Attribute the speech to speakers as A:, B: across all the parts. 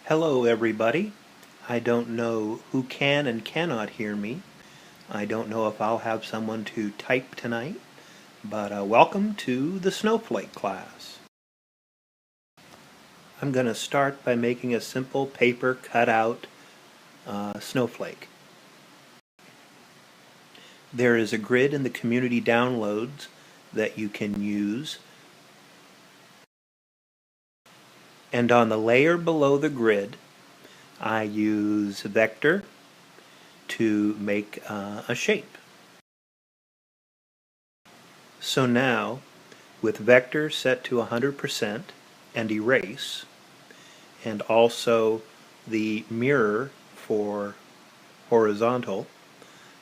A: Hello everybody. I don't know who can and cannot hear me. I don't know if I'll have someone to type tonight, but welcome to the Snowflake class. I'm going to start by making a simple paper cutout snowflake. There is a grid in the community downloads that you can use, and on the layer below the grid I use vector to make a shape. So now, with vector set to 100% and erase, and also the mirror for horizontal,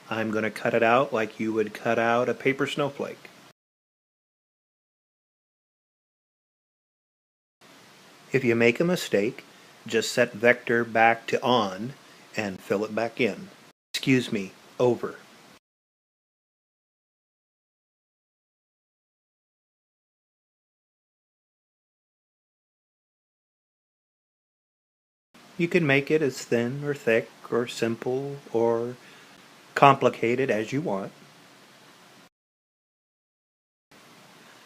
A: I'm going to cut it out like you would cut out a paper snowflake. If you make a mistake, just set vector back to on and fill it back in. Excuse me, over. You can make it as thin or thick or simple or complicated as you want.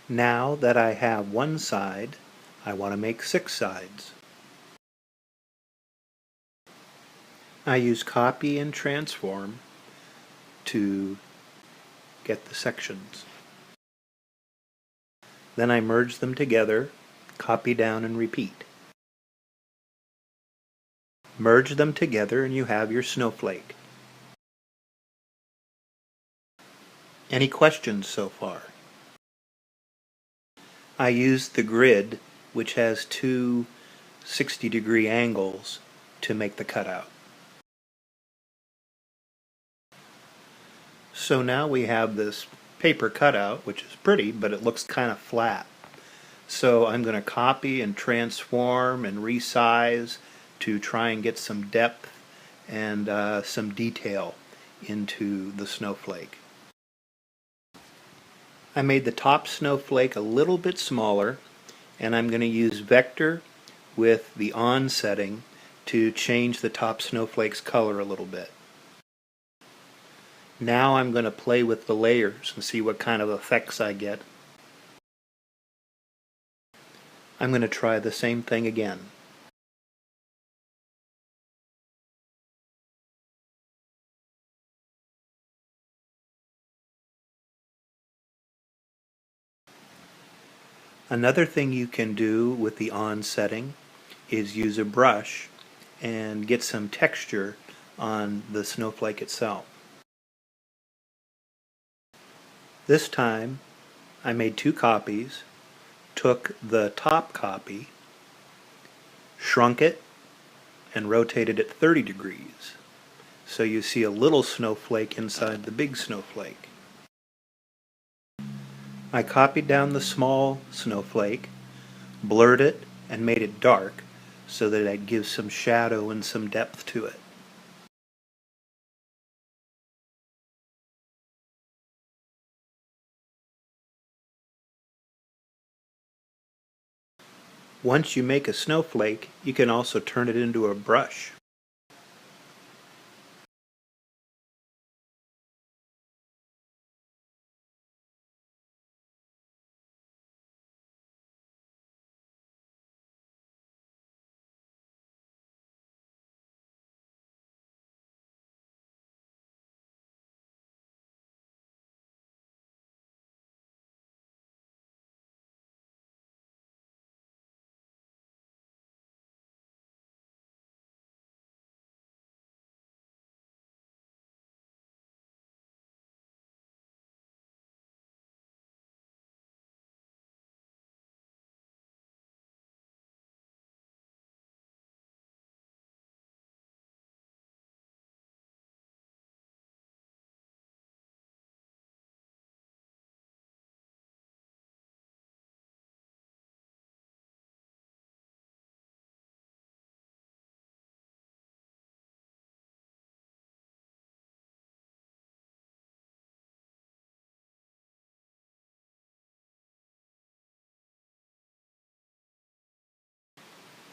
A: Now that I have one side, I want to make 6 sides. I use copy and transform to get the sections. Then I merge them together, copy down and repeat. Merge them together and you have your snowflake. Any questions so far? I used the grid, which has two 60-degree angles, to make the cutout. So now we have this paper cutout, which is pretty, but it looks kind of flat. So I'm going to copy and transform and resize to try and get some depth and some detail into the snowflake. I made the top snowflake a little bit smaller, and I'm going to use vector with the on setting to change the top snowflake's color a little bit. Now I'm going to play with the layers and see what kind of effects I get. I'm going to try the same thing again. Another thing you can do with the on setting is use a brush and get some texture on the snowflake itself. This time I made 2 copies, took the top copy, shrunk it, and rotated it 30 degrees. So you see a little snowflake inside the big snowflake. I copied down the small snowflake, blurred it, and made it dark so that it gives some shadow and some depth to it. Once you make a snowflake, you can also turn it into a brush.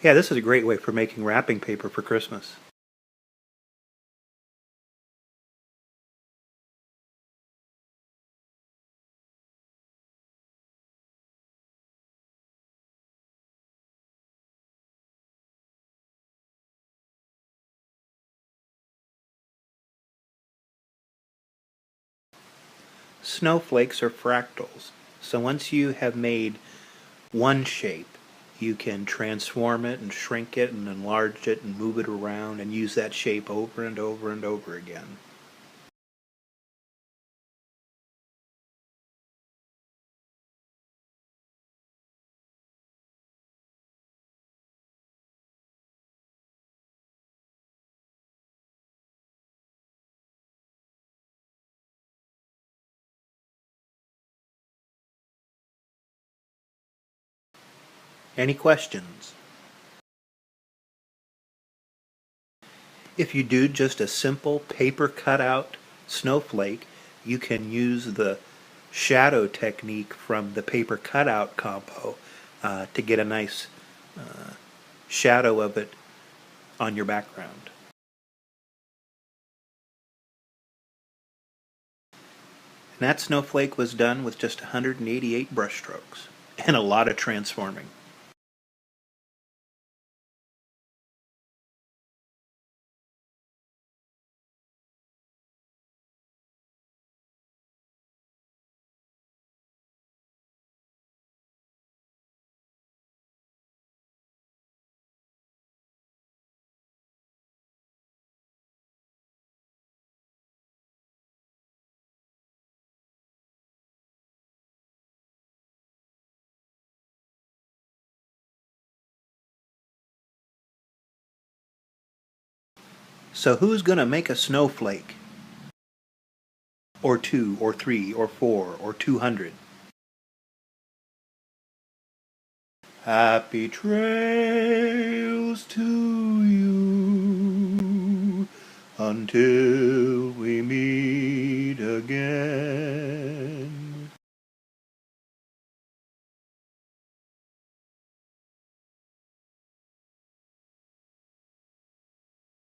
A: Yeah, this is a great way for making wrapping paper for Christmas. Snowflakes are fractals. So once you have made one shape, you can transform it and shrink it and enlarge it and move it around and use that shape over and over and over again. Any questions? If you do just a simple paper cutout snowflake, you can use the shadow technique from the paper cutout compo to get a nice shadow of it on your background. And that snowflake was done with just 188 brush strokes and a lot of transforming. So who's going to make a snowflake? Or two, or three, or four, or 200? Happy trails to you until we meet again.